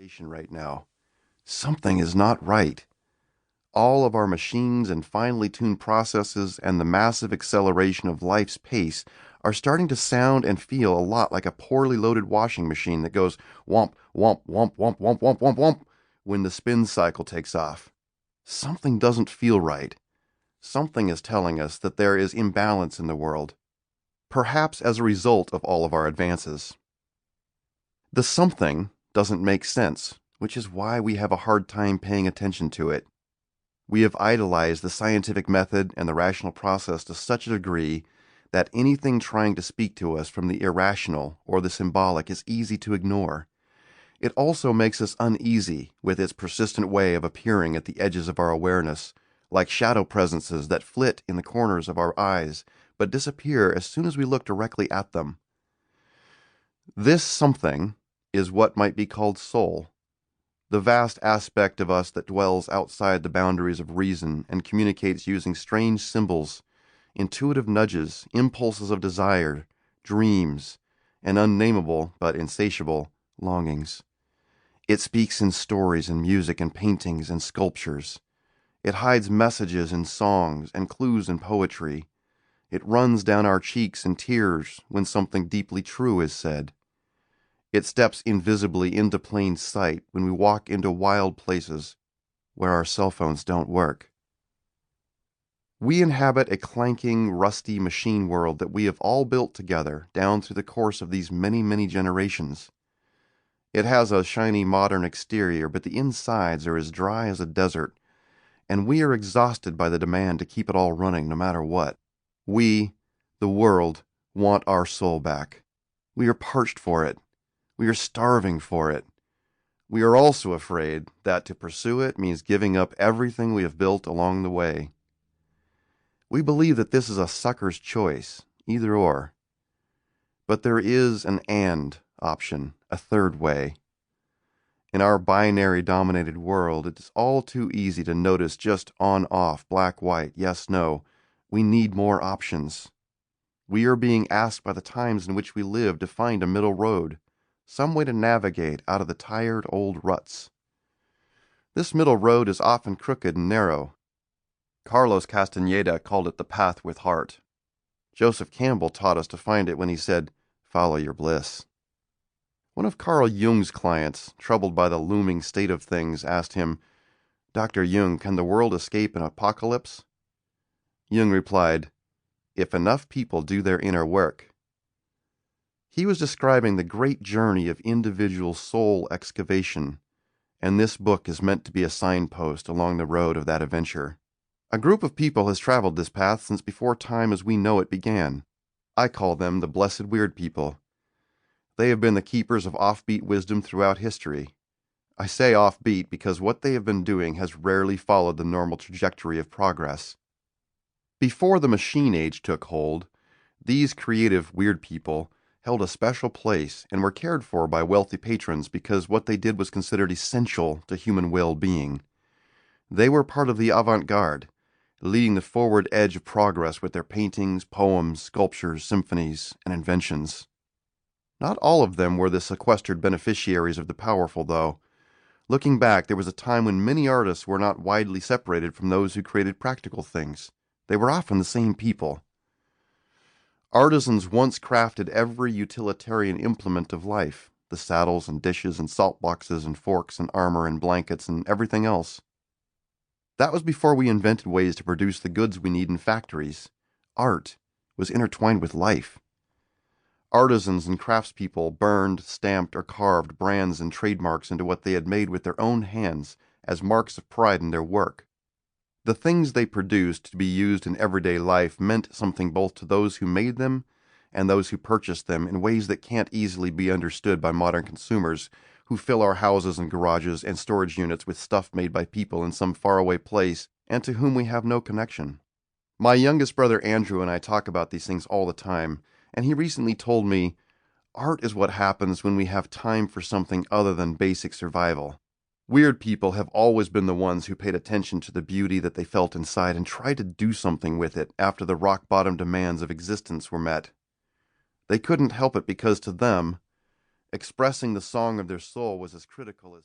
realization right now. Something is not right. All of our machines and finely tuned processes and the massive acceleration of life's pace are starting to sound and feel a lot like a poorly loaded washing machine that goes womp, womp, womp, womp, womp, womp, womp, womp when the spin cycle takes off. Something doesn't feel right. Something is telling us that there is imbalance in the world, perhaps as a result of all of our advances. The something doesn't make sense, which is why we have a hard time paying attention to it. We have idolized the scientific method and the rational process to such a degree that anything trying to speak to us from the irrational or the symbolic is easy to ignore. It also makes us uneasy with its persistent way of appearing at the edges of our awareness, like shadow presences that flit in the corners of our eyes but disappear as soon as we look directly at them. This something is what might be called soul, the vast aspect of us that dwells outside the boundaries of reason and communicates using strange symbols, intuitive nudges, impulses of desire, dreams, and unnameable but insatiable longings. It speaks in stories and music and paintings and sculptures. It hides messages in songs and clues in poetry. It runs down our cheeks in tears when something deeply true is said. It steps invisibly into plain sight when we walk into wild places where our cell phones don't work. We inhabit a clanking, rusty machine world that we have all built together down through the course of these many, many generations. It has a shiny modern exterior, but the insides are as dry as a desert, and we are exhausted by the demand to keep it all running no matter what. We, the world, want our soul back. We are parched for it. We are starving for it. We are also afraid that to pursue it means giving up everything we have built along the way. We believe that this is a sucker's choice, either or. But there is an and option, a third way. In our binary-dominated world, it is all too easy to notice just on-off, black-white, yes-no. We need more options. We are being asked by the times in which we live to find a middle road, some way to navigate out of the tired old ruts. This middle road is often crooked and narrow. Carlos Castaneda called it the path with heart. Joseph Campbell taught us to find it when he said, "Follow your bliss." One of Carl Jung's clients, troubled by the looming state of things, asked him, "Dr. Jung, can the world escape an apocalypse?" Jung replied, "If enough people do their inner work." He was describing the great journey of individual soul excavation, and this book is meant to be a signpost along the road of that adventure. A group of people has traveled this path since before time as we know it began. I call them the blessed weird people. They have been the keepers of offbeat wisdom throughout history. I say offbeat because what they have been doing has rarely followed the normal trajectory of progress. Before the machine age took hold, these creative weird people held a special place and were cared for by wealthy patrons because what they did was considered essential to human well-being. They were part of the avant-garde, leading the forward edge of progress with their paintings, poems, sculptures, symphonies, and inventions. Not all of them were the sequestered beneficiaries of the powerful, though. Looking back, there was a time when many artists were not widely separated from those who created practical things. They were often the same people. Artisans once crafted every utilitarian implement of life, the saddles and dishes and salt boxes and forks and armor and blankets and everything else. That was before we invented ways to produce the goods we need in factories. Art was intertwined with life. Artisans and craftspeople burned, stamped, or carved brands and trademarks into what they had made with their own hands as marks of pride in their work. The things they produced to be used in everyday life meant something both to those who made them and those who purchased them in ways that can't easily be understood by modern consumers who fill our houses and garages and storage units with stuff made by people in some faraway place and to whom we have no connection. My youngest brother Andrew and I talk about these things all the time, and he recently told me, "Art is what happens when we have time for something other than basic survival." Weird people have always been the ones who paid attention to the beauty that they felt inside and tried to do something with it after the rock-bottom demands of existence were met. They couldn't help it because to them, expressing the song of their soul was as critical as